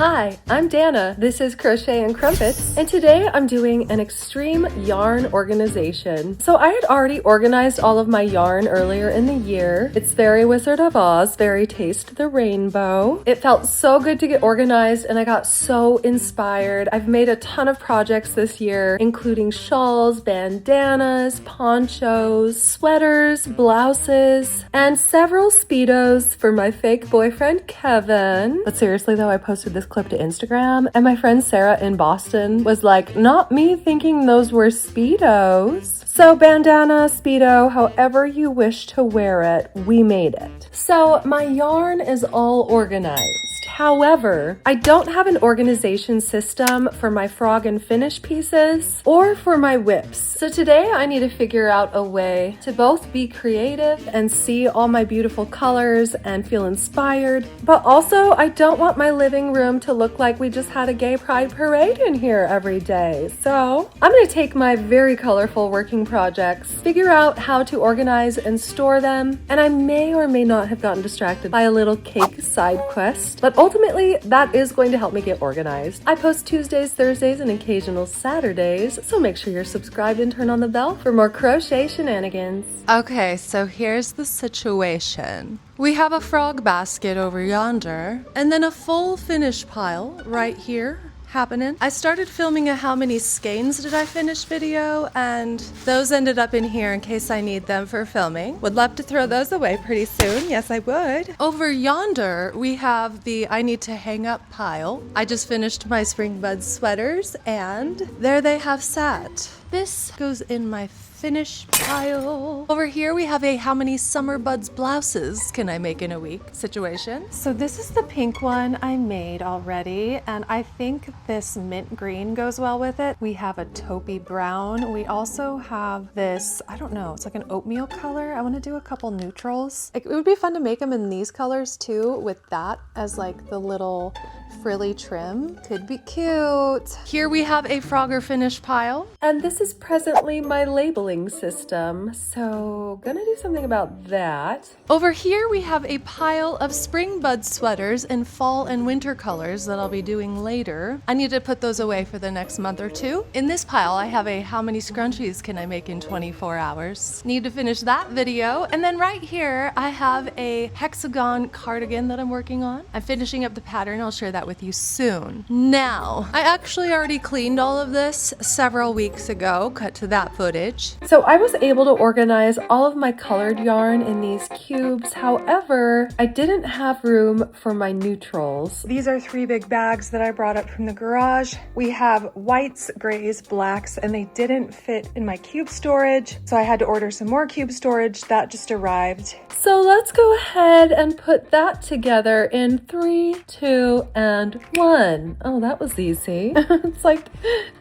Hi, I'm Dana. This is Crochet and Crumpets, and today I'm doing an extreme yarn organization. So I had already organized all of my yarn earlier in the year. It's very Wizard of Oz, very Taste the Rainbow. It felt so good to get organized and I got so inspired. I've made a ton of projects this year, including shawls, bandanas, ponchos, sweaters, blouses, and several Speedos for my fake boyfriend, Kevin. But seriously though, I posted this clip to Instagram and my friend Sarah in Boston was like, not me thinking those were Speedos. So bandana, Speedo, however you wish to wear it, we made it. So my yarn is all organized. However, I don't have an organization system for my frog and finish pieces or for my whips. So today I need to figure out a way to both be creative and see all my beautiful colors and feel inspired. But also I don't want my living room to look like we just had a gay pride parade in here every day. So I'm going to take my very colorful working projects, figure out how to organize and store them, and I may or may not have gotten distracted by a little cake side quest, but ultimately, that is going to help me get organized. I post Tuesdays, Thursdays, and occasional Saturdays, so make sure you're subscribed and turn on the bell for more crochet shenanigans. Okay, so here's the situation. We have a frog basket over yonder, and then a full finish pile right here happening. I started filming a how many skeins did I finish video, and those ended up in here in case I need them for filming. Would love to throw those away pretty soon. Yes, I would. Over yonder, we have the I need to hang up pile. I just finished my spring bud sweaters, and there they have sat. This goes in my finish pile. Over here we have a how many summer buds blouses can I make in a week situation. So this is the pink one I made already, and I think this mint green goes well with it. We have a taupey brown. We also have this, I don't know, it's like an oatmeal color. I want to do a couple neutrals. It would be fun to make them in these colors too, with that as like the little frilly trim. Could be cute. Here we have a Frogger finish pile. And this is presently my labeling system, so gonna do something about that. Over here we have a pile of spring bud sweaters in fall and winter colors that I'll be doing later. I need to put those away for the next month or two. In this pile I have a how many scrunchies can I make in 24 hours. Need to finish that video. And then right here I have a hexagon cardigan that I'm working on. I'm finishing up the pattern. I'll share that with you soon. Now, I actually already cleaned all of this several weeks ago. Cut to that footage. So I was able to organize all of my colored yarn in these cubes. However, I didn't have room for my neutrals. These are 3 big bags that I brought up from the garage. We have whites, grays, blacks, and they didn't fit in my cube storage. So I had to order some more cube storage. That just arrived. So let's go ahead and put that together in 3, 2, and 1. Oh, that was easy. It's like,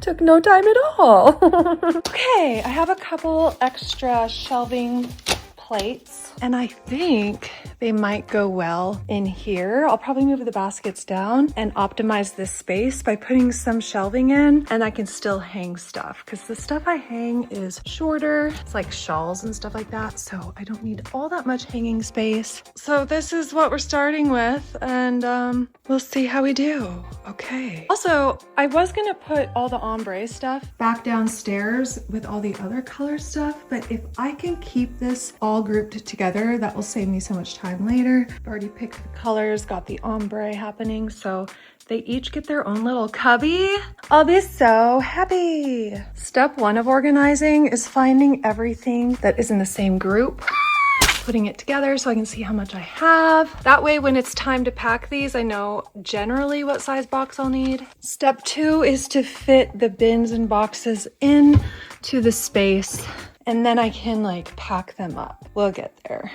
took no time at all. Okay, I have a couple extra shelving plates, and I think they might go well in here. I'll probably move the baskets down and optimize this space by putting some shelving in, and I can still hang stuff because the stuff I hang is shorter. It's like shawls and stuff like that, so I don't need all that much hanging space. So this is what we're starting with, and we'll see how we do. Okay. Also, I was gonna put all the ombre stuff back downstairs with all the other color stuff, but if I can keep this all grouped together, that will save me so much time later. I've already picked the colors, got the ombre happening, so they each get their own little cubby. I'll be so happy. Step 1 of organizing is finding everything that is in the same group, putting it together so I can see how much I have. That way, when it's time to pack these, I know generally what size box I'll need. Step 2 is to fit the bins and boxes in to the space, and then I can like pack them up. We'll get there.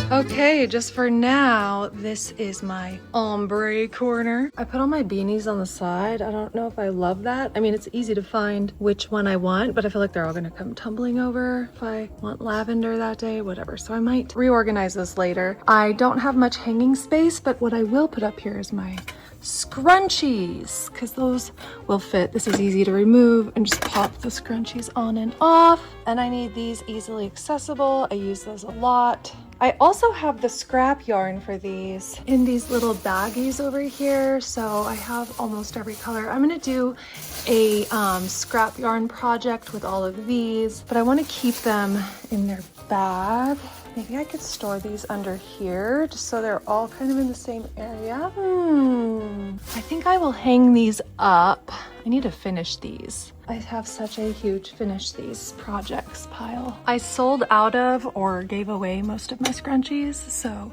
Okay, just for now, this is my ombre corner. I put all my beanies on the side. I don't know if I love that. I mean, it's easy to find which one I want, but I feel like they're all gonna come tumbling over if I want lavender that day, whatever. So I might reorganize this later. I don't have much hanging space, but what I will put up here is my scrunchies, because those will fit. This is easy to remove and just pop the scrunchies on and off. And I need these easily accessible. I use those a lot. I also have the scrap yarn for these in these little baggies over here. So I have almost every color. I'm gonna do a scrap yarn project with all of these, but I wanna keep them in their bag. Maybe I could store these under here just so they're all kind of in the same area. I think I will hang these up. I need to finish these. I have such a huge finish these projects pile. I sold out of or gave away most of my scrunchies, so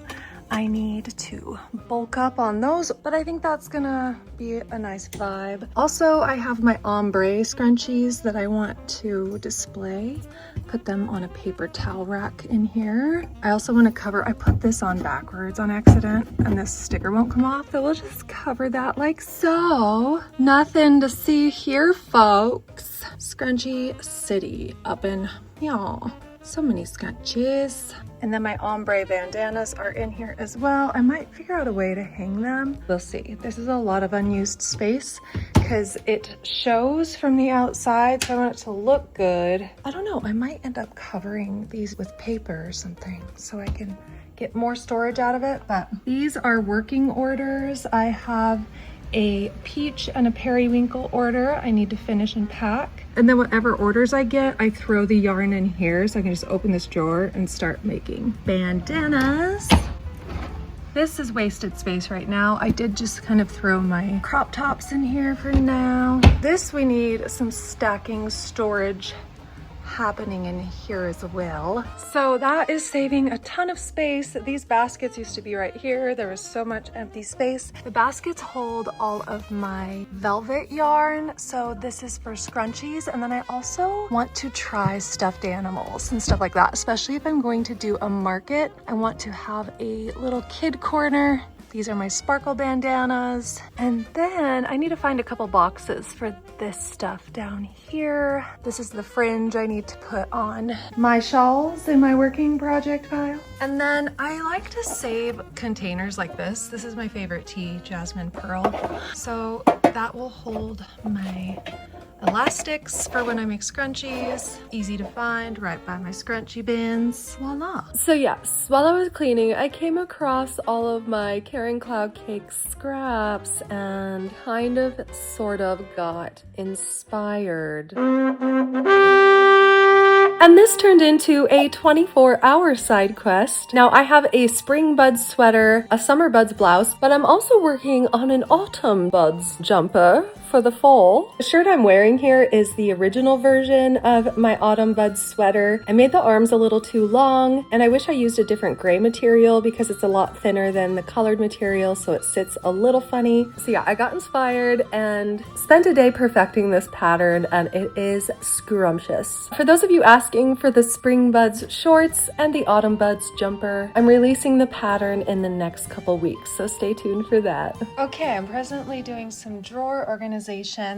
I need to bulk up on those, but I think that's gonna be a nice vibe. Also, I have my ombre scrunchies that I want to display. Put them on a paper towel rack in here. I also want to cover, I put this on backwards on accident and this sticker won't come off, so we'll just cover that like so. Nothing to see here, folks. Scrunchie City up in y'all. So many scrunchies. And then my ombre bandanas are in here as well. I might figure out a way to hang them. We'll see. This is a lot of unused space because it shows from the outside, so I want it to look good. I don't know, I might end up covering these with paper or something so I can get more storage out of it, but these are working orders. I have a peach and a periwinkle order I need to finish and pack. And then whatever orders I get, I throw the yarn in here so I can just open this drawer and start making bandanas. This is wasted space right now. I did just kind of throw my crop tops in here for now. This we need some stacking storage happening in here as well. So that is saving a ton of space. These baskets used to be right here. There was so much empty space. The baskets hold all of my velvet yarn. So this is for scrunchies. And then I also want to try stuffed animals and stuff like that, especially if I'm going to do a market. I want to have a little kid corner. These are my sparkle bandanas. And then I need to find a couple boxes for this stuff down here. This is the fringe I need to put on my shawls in my working project pile. And then I like to save containers like this. This is my favorite tea, Jasmine Pearl. So that will hold my elastics for when I make scrunchies. Easy to find right by my scrunchie bins. Voila. So yes, while I was cleaning, I came across all of my Caring Cloud Cake scraps and kind of sort of got inspired. And this turned into a 24-hour side quest. Now I have a spring buds sweater, a summer buds blouse, but I'm also working on an autumn buds jumper for the fall. The shirt I'm wearing here is the original version of my autumn buds sweater. I made the arms a little too long, and I wish I used a different gray material because it's a lot thinner than the colored material, so it sits a little funny. So yeah, I got inspired and spent a day perfecting this pattern, and it is scrumptious. For those of you asking for the spring buds shorts and the autumn buds jumper, I'm releasing the pattern in the next couple weeks, so stay tuned for that. Okay, I'm presently doing some drawer organization.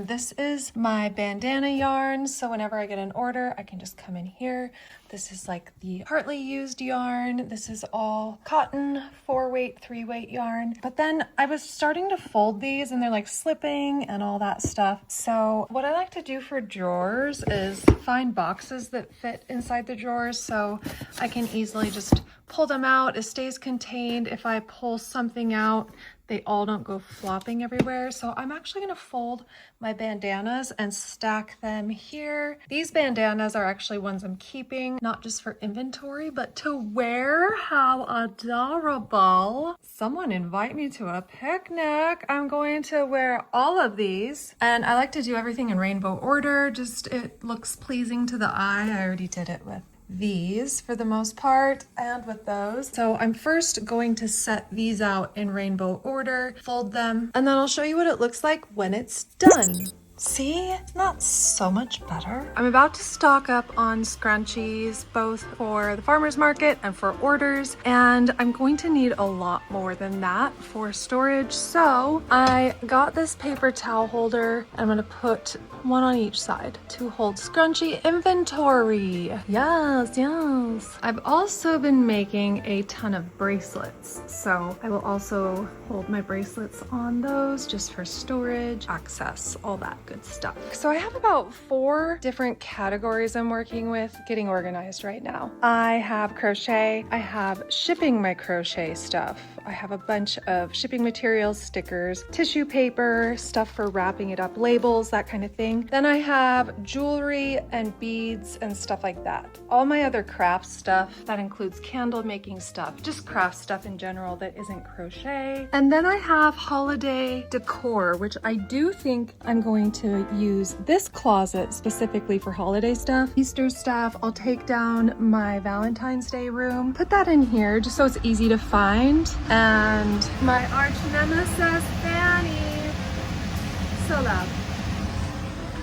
This is my bandana yarn, so whenever I get an order, I can just come in here. This is like the partly used yarn. This is all cotton, 4-weight, 3-weight yarn. But then I was starting to fold these and they're like slipping and all that stuff. So what I like to do for drawers is find boxes that fit inside the drawers so I can easily just pull them out. It stays contained. If I pull something out, they all don't go flopping everywhere. So I'm actually gonna fold my bandanas and stack them here. These bandanas are actually ones I'm keeping, not just for inventory, but to wear. How adorable. Someone invite me to a picnic. I'm going to wear all of these. And I like to do everything in rainbow order, just it looks pleasing to the eye. I already did it with these for the most part and with those. So I'm first going to set these out in rainbow order, fold them, and then I'll show you what it looks like when it's done. See, not so much better. I'm about to stock up on scrunchies, both for the farmer's market and for orders, and I'm going to need a lot more than that for storage. So I got this paper towel holder. I'm gonna put one on each side to hold scrunchie inventory. Yes, yes. I've also been making a ton of bracelets, so I will also hold my bracelets on those just for storage, access, all that good stuff. So I have about 4 different categories I'm working with getting organized right now. I have crochet, I have shipping my crochet stuff, I have a bunch of shipping materials, stickers, tissue paper, stuff for wrapping it up, labels, that kind of thing. Then I have jewelry and beads and stuff like that. All my other craft stuff, that includes candle making stuff, just craft stuff in general that isn't crochet. And then I have holiday decor, which I do think I'm going to use this closet specifically for holiday stuff. Easter stuff, I'll take down my Valentine's Day room, put that in here just so it's easy to find. And my arch nemesis, Fanny. So loud.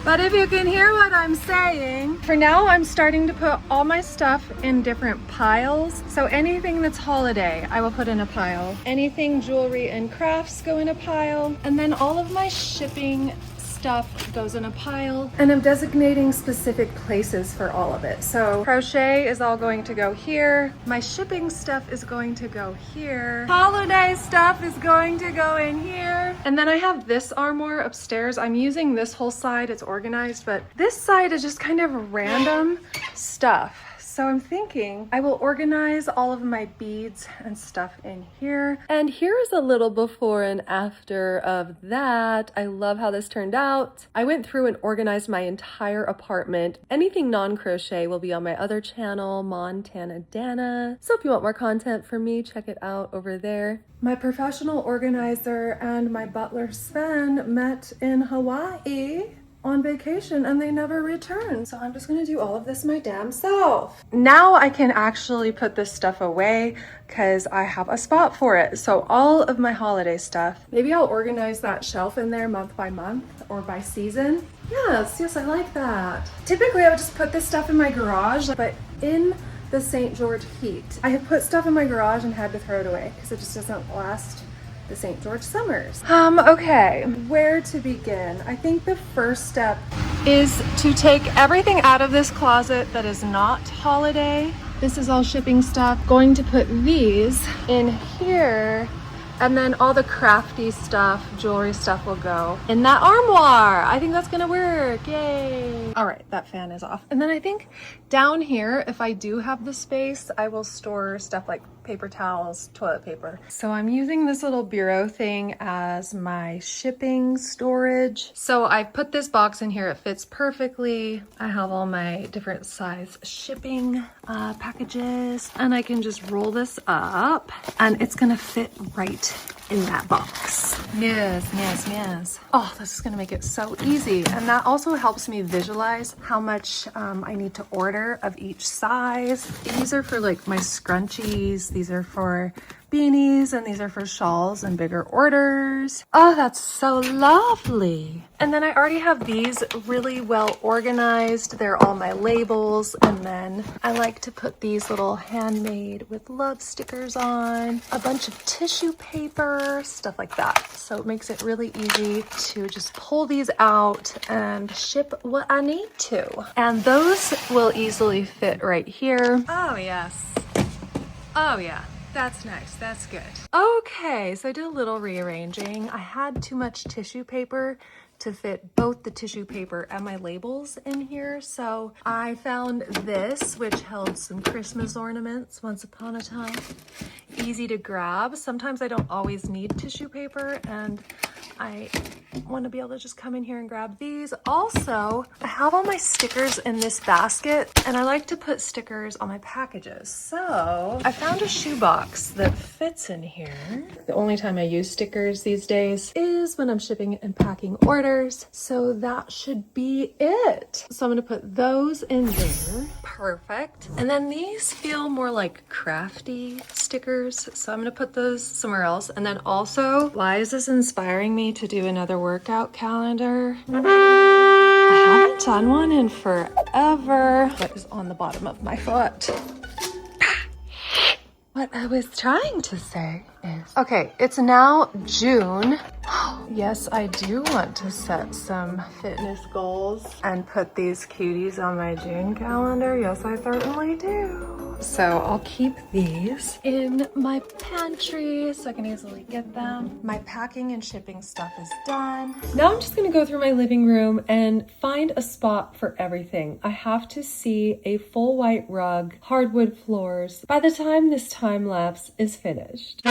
But if you can hear what I'm saying, for now I'm starting to put all my stuff in different piles. So anything that's holiday, I will put in a pile. Anything jewelry and crafts go in a pile. And then all of my shipping stuff goes in a pile, and I'm designating specific places for all of it. So crochet is all going to go here. My shipping stuff is going to go here. Holiday stuff is going to go in here. And then I have this armoire upstairs. I'm using this whole side, it's organized, but this side is just kind of random stuff. So I'm thinking I will organize all of my beads and stuff in here. And here's a little before and after of that. I love how this turned out. I went through and organized my entire apartment. Anything non-crochet will be on my other channel, Montana Dana. So if you want more content from me, check it out over there. My professional organizer and my butler Sven met in Hawaii on vacation and they never returned. So I'm just gonna do all of this my damn self. Now I can actually put this stuff away because I have a spot for it. So all of my holiday stuff, maybe I'll organize that shelf in there month by month or by season. Yes, I like that. Typically I would just put this stuff in my garage, but in the St. George heat, I have put stuff in my garage and had to throw it away because it just doesn't last the St. George summers. Okay, where to begin? I think the first step is to take everything out of this closet that is not holiday. This is all shipping stuff. Going to put these in here, and then all the crafty stuff, jewelry stuff will go in that armoire. I think that's gonna work, yay. All right, that fan is off. And then I think down here, if I do have the space, I will store stuff like paper towels, toilet paper. So I'm using this little bureau thing as my shipping storage. So I put this box in here, it fits perfectly. I have all my different size shipping packages, and I can just roll this up and it's gonna fit right in that box. Yes. Oh, this is gonna make it so easy. And that also helps me visualize how much I need to order of each size. These are for like my scrunchies, these are for beanies, and these are for shawls and bigger orders. Oh, that's so lovely. And then I already have these really well organized. They're all my labels. And then I like to put these little handmade with love stickers on, a bunch of tissue paper, stuff like that. So it makes it really easy to just pull these out and ship what I need to. And those will easily fit right here. Oh, yes. Oh, yeah. That's nice, that's good. Okay, so I did a little rearranging. I had too much tissue paper to fit both the tissue paper and my labels in here. So I found this, which held some Christmas ornaments once upon a time. Easy to grab. Sometimes I don't always need tissue paper, and I want to be able to just come in here and grab these. Also, I have all my stickers in this basket, and I like to put stickers on my packages. So I found a shoebox that fits in here. The only time I use stickers these days is when I'm shipping and packing orders. So that should be it. So I'm going to put those in there. Perfect. And then these feel more like crafty stickers. So I'm going to put those somewhere else. And then also, why is this inspiring me to do another workout calendar. I haven't done one in forever. What is on the bottom of my foot? What I was trying to say is, okay, it's now June. Yes, I do want to set some fitness goals and put these cuties on my June calendar. Yes, I certainly do. So I'll keep these in my pantry so I can easily get them. My packing and shipping stuff is done. Now I'm just gonna go through my living room and find a spot for everything. I have to see a full white rug, hardwood floors by the time this time lapse is finished.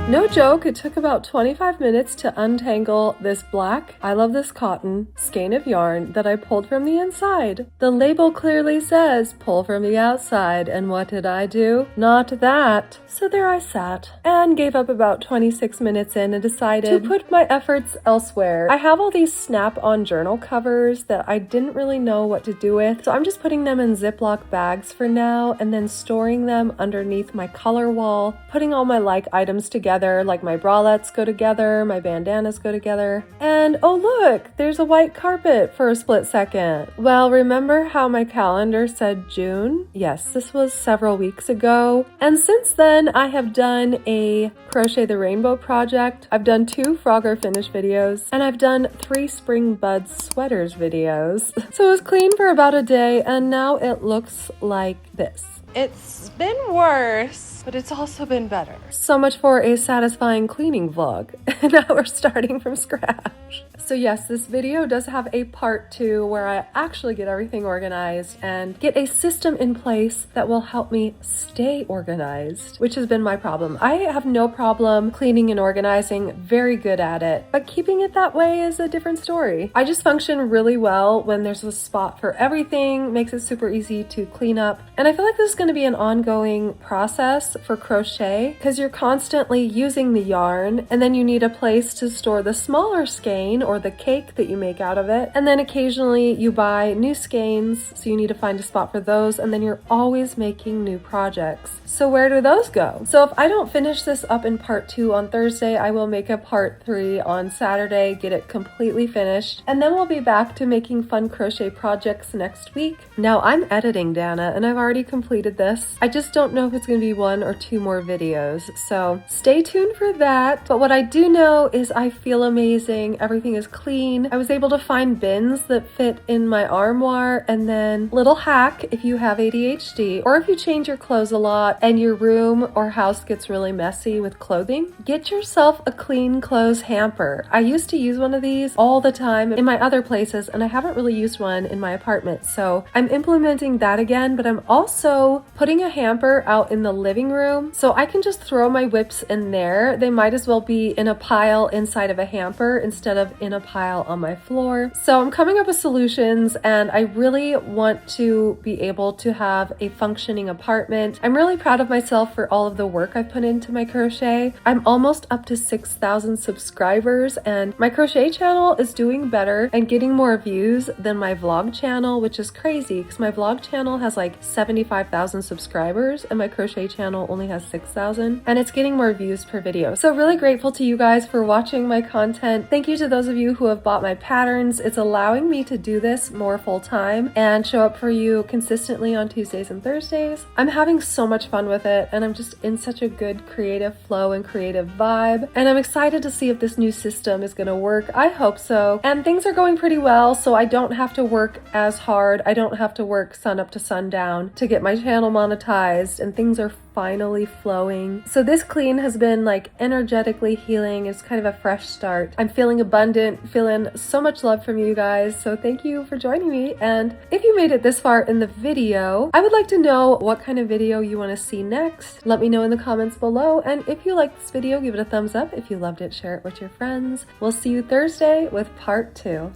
No joke, it took about 25 minutes to untangle this black, I love this cotton, skein of yarn that I pulled from the inside. The label clearly says, pull from the outside, and what did I do? Not that. So there I sat, and gave up about 26 minutes in and decided to put my efforts elsewhere. I have all these snap-on journal covers that I didn't really know what to do with, so I'm just putting them in Ziploc bags for now, and then storing them underneath my color wall, putting all my like items together. Like my bralettes go together, my bandanas go together, and oh look, there's a white carpet for a split second. Well, remember how my calendar said June? Yes, this was several weeks ago, and since then I have done a Crochet the Rainbow project, I've done 2 Frogger finish videos, and I've done 3 Spring Buds sweaters videos. So it was clean for about a day, and now it looks like this. It's been worse, but it's also been better. So much for a satisfying cleaning vlog. Now we're starting from scratch. So yes, this video does have a part 2 where I actually get everything organized and get a system in place that will help me stay organized, which has been my problem. I have no problem cleaning and organizing, very good at it, but keeping it that way is a different story. I just function really well when there's a spot for everything, makes it super easy to clean up, and I feel like this is going to be an ongoing process for crochet because you're constantly using the yarn, and then you need a place to store the smaller skein or the cake that you make out of it, and then occasionally you buy new skeins, so you need to find a spot for those, and then you're always making new projects. So where do those go? So if I don't finish this up in part 2 on Thursday, I will make a part 3 on Saturday, get it completely finished, and then we'll be back to making fun crochet projects next week. Now I'm editing, Dana, and I've already completed this. I just don't know if it's going to be 1 or 2 more videos, so stay tuned for that. But what I do know is I feel amazing. Everything is clean. I was able to find bins that fit in my armoire, and then little hack if you have ADHD or if you change your clothes a lot and your room or house gets really messy with clothing, get yourself a clean clothes hamper. I used to use one of these all the time in my other places, and I haven't really used one in my apartment, so I'm implementing that again. But I'm also putting a hamper out in the living room so I can just throw my whips in there. They might as well be in a pile inside of a hamper instead of in a pile on my floor. So I'm coming up with solutions, and I really want to be able to have a functioning apartment. I'm really proud of myself for all of the work I've put into my crochet. I'm almost up to 6,000 subscribers, and my crochet channel is doing better and getting more views than my vlog channel, which is crazy because my vlog channel has like 75,000 subscribers and my crochet channel only has 6,000, and it's getting more views per video. So really grateful to you guys for watching my content. Thank you to those of you who have bought my patterns. It's allowing me to do this more full time and show up for you consistently on Tuesdays and Thursdays. I'm having so much fun with it, and I'm just in such a good creative flow and creative vibe, and I'm excited to see if this new system is going to work. I hope so. And things are going pretty well, so I don't have to work as hard. I don't have to work sun up to sundown to get my channel monetized, and things are finally flowing. So this clean has been like energetically healing. It's kind of a fresh start. I'm feeling abundant, feeling so much love from you guys. So thank you for joining me. And if you made it this far in the video, I would like to know what kind of video you want to see next. Let me know in the comments below. And if you liked this video, give it a thumbs up. If you loved it, share it with your friends. We'll see you Thursday with part 2.